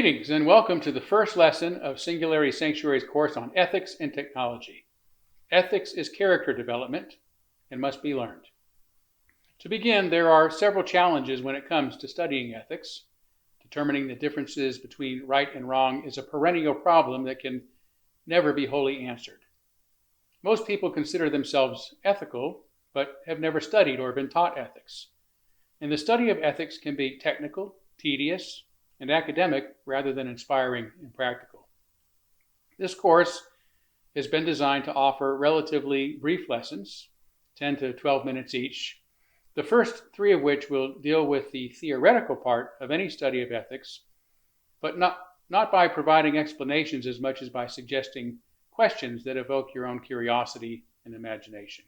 Greetings and welcome to the first lesson of Singularity Sanctuary's course on ethics and technology. Ethics is character development and must be learned. To begin, there are several challenges when it comes to studying ethics. Determining the differences between right and wrong is a perennial problem that can never be wholly answered. Most people consider themselves ethical, but have never studied or been taught ethics. And the study of ethics can be technical, tedious, and academic rather than inspiring and practical. This course has been designed to offer relatively brief lessons, 10 to 12 minutes each, the first 3 of which will deal with the theoretical part of any study of ethics, but not by providing explanations as much as by suggesting questions that evoke your own curiosity and imagination.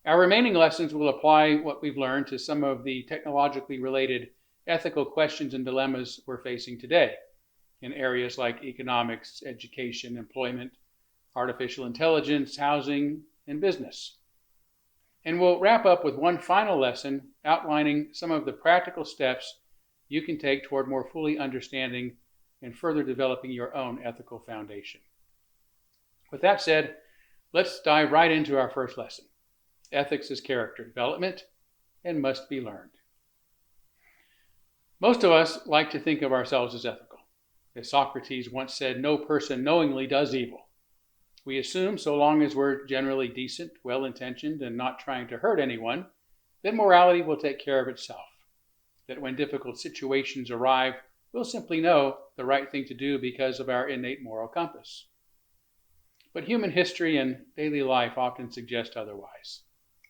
Our remaining lessons will apply what we've learned to some of the technologically related ethical questions and dilemmas we're facing today in areas like economics, education, employment, artificial intelligence, housing, and business. And we'll wrap up with one final lesson outlining some of the practical steps you can take toward more fully understanding and further developing your own ethical foundation. With that said, let's dive right into our first lesson. Ethics is character development and must be learned. Most of us like to think of ourselves as ethical. As Socrates once said, no person knowingly does evil. We assume, so long as we're generally decent, well-intentioned, and not trying to hurt anyone, that morality will take care of itself. That when difficult situations arrive, we'll simply know the right thing to do because of our innate moral compass. But human history and daily life often suggest otherwise.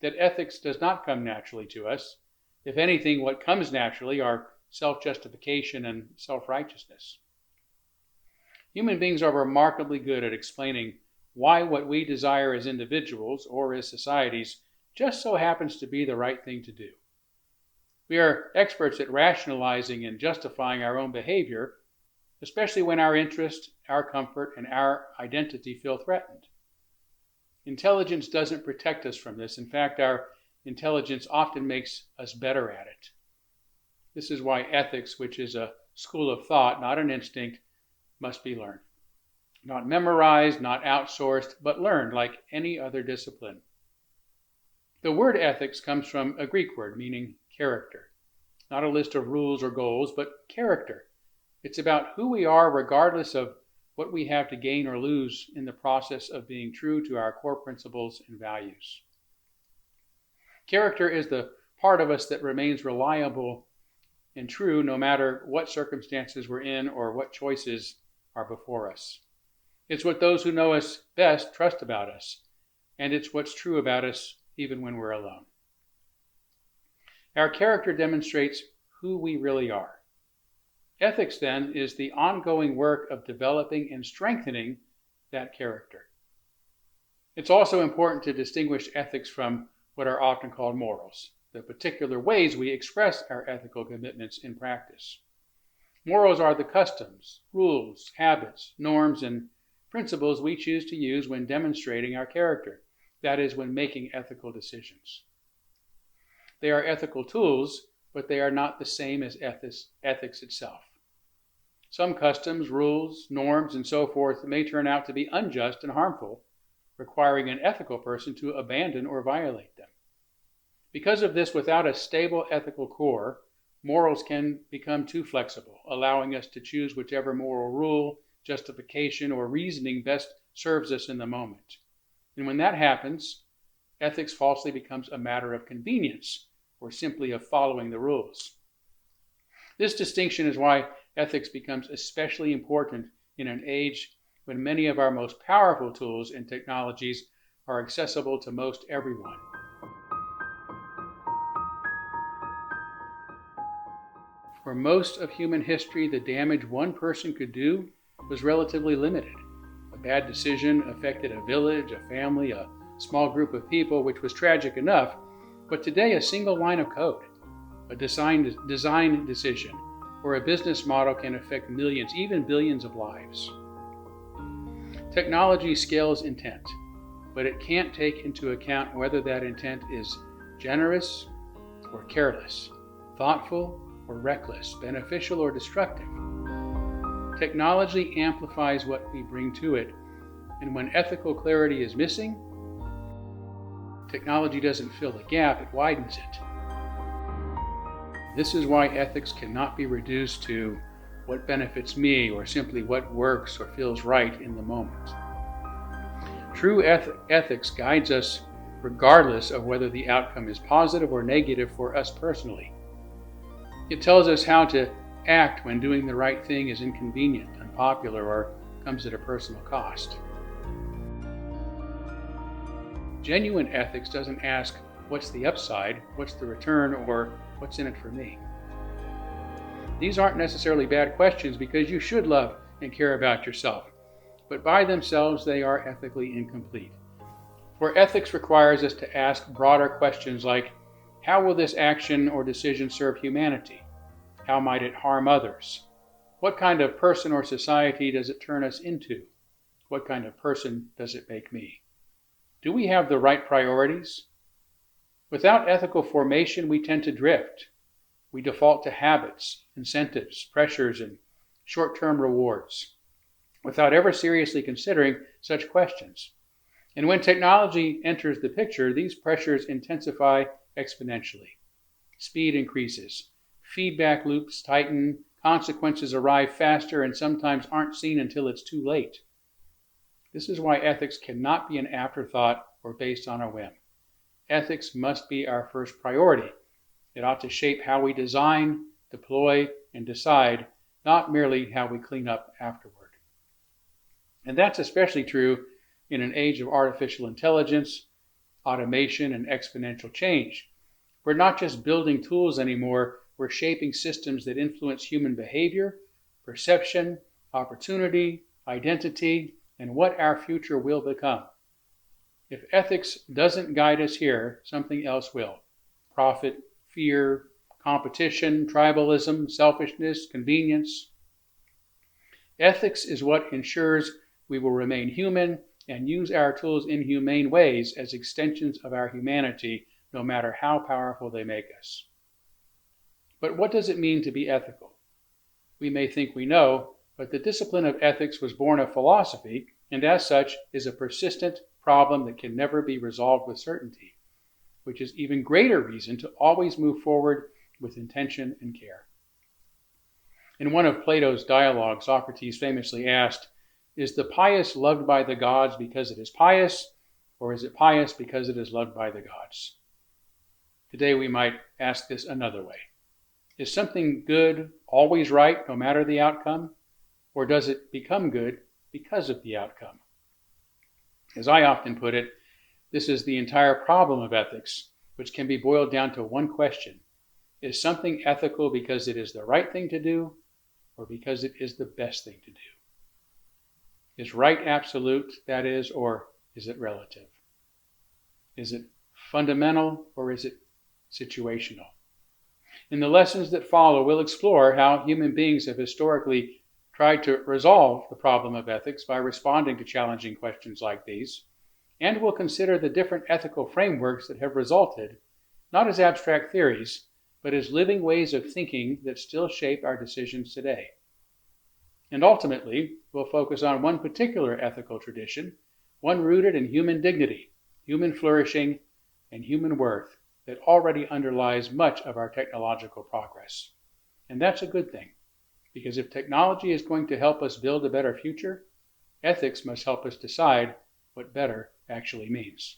That ethics does not come naturally to us. If anything, what comes naturally are self-justification and self-righteousness. Human beings are remarkably good at explaining why what we desire as individuals or as societies just so happens to be the right thing to do. We are experts at rationalizing and justifying our own behavior, especially when our interest, our comfort, and our identity feel threatened. Intelligence doesn't protect us from this. In fact, our intelligence often makes us better at it. This is why ethics, which is a school of thought, not an instinct, must be learned. Not memorized, not outsourced, but learned like any other discipline. The word ethics comes from a Greek word meaning character. Not a list of rules or goals, but character. It's about who we are regardless of what we have to gain or lose in the process of being true to our core principles and values. Character is the part of us that remains reliable and true no matter what circumstances we're in or what choices are before us. It's what those who know us best trust about us, and it's what's true about us even when we're alone. Our character demonstrates who we really are. Ethics, then, is the ongoing work of developing and strengthening that character. It's also important to distinguish ethics from what are often called morals, the particular ways we express our ethical commitments in practice. Morals are the customs, rules, habits, norms, and principles we choose to use when demonstrating our character, that is, when making ethical decisions. They are ethical tools, but they are not the same as ethics itself. Some customs, rules, norms, and so forth may turn out to be unjust and harmful, requiring an ethical person to abandon or violate them. Because of this, without a stable ethical core, morals can become too flexible, allowing us to choose whichever moral rule, justification, or reasoning best serves us in the moment. And when that happens, ethics falsely becomes a matter of convenience or simply of following the rules. This distinction is why ethics becomes especially important in an age when many of our most powerful tools and technologies are accessible to most everyone. For most of human history, the damage one person could do was relatively limited. A bad decision affected a village, a family, a small group of people, which was tragic enough, but today a single line of code, a design decision, or a business model can affect millions, even billions of lives. Technology scales intent, but it can't take into account whether that intent is generous or careless, thoughtful or reckless, beneficial or destructive. Technology amplifies what we bring to it, and when ethical clarity is missing, technology doesn't fill the gap, it widens it. This is why ethics cannot be reduced to what benefits me or simply what works or feels right in the moment. True ethics guides us regardless of whether the outcome is positive or negative for us personally. It tells us how to act when doing the right thing is inconvenient, unpopular, or comes at a personal cost. Genuine ethics doesn't ask, what's the upside, what's the return, or what's in it for me? These aren't necessarily bad questions because you should love and care about yourself, but by themselves they are ethically incomplete. For ethics requires us to ask broader questions like, how will this action or decision serve humanity? How might it harm others? What kind of person or society does it turn us into? What kind of person does it make me? Do we have the right priorities? Without ethical formation, we tend to drift. We default to habits, incentives, pressures, and short-term rewards, without ever seriously considering such questions. And when technology enters the picture, these pressures intensify exponentially. Speed increases, feedback loops tighten, consequences arrive faster and sometimes aren't seen until it's too late. This is why ethics cannot be an afterthought or based on a whim. Ethics must be our first priority. It ought to shape how we design, deploy, and decide, not merely how we clean up afterward. And that's especially true in an age of artificial intelligence, automation, and exponential change. We're not just building tools anymore, we're shaping systems that influence human behavior, perception, opportunity, identity, and what our future will become. If ethics doesn't guide us here, something else will. Profit, fear, competition, tribalism, selfishness, convenience. Ethics is what ensures we will remain human and use our tools in humane ways as extensions of our humanity, no matter how powerful they make us. But what does it mean to be ethical? We may think we know, but the discipline of ethics was born of philosophy, and as such is a persistent problem that can never be resolved with certainty, which is even greater reason to always move forward with intention and care. In one of Plato's dialogues, Socrates famously asked, is the pious loved by the gods because it is pious, or is it pious because it is loved by the gods? Today we might ask this another way. Is something good always right, no matter the outcome? Or does it become good because of the outcome? As I often put it, this is the entire problem of ethics, which can be boiled down to one question. Is something ethical because it is the right thing to do, or because it is the best thing to do? Is right absolute, that is, or is it relative? Is it fundamental, or is it situational? In the lessons that follow, we'll explore how human beings have historically tried to resolve the problem of ethics by responding to challenging questions like these, and we'll consider the different ethical frameworks that have resulted, not as abstract theories, but as living ways of thinking that still shape our decisions today. And ultimately, we'll focus on one particular ethical tradition, one rooted in human dignity, human flourishing, and human worth that already underlies much of our technological progress. And that's a good thing, because if technology is going to help us build a better future, ethics must help us decide what better actually means.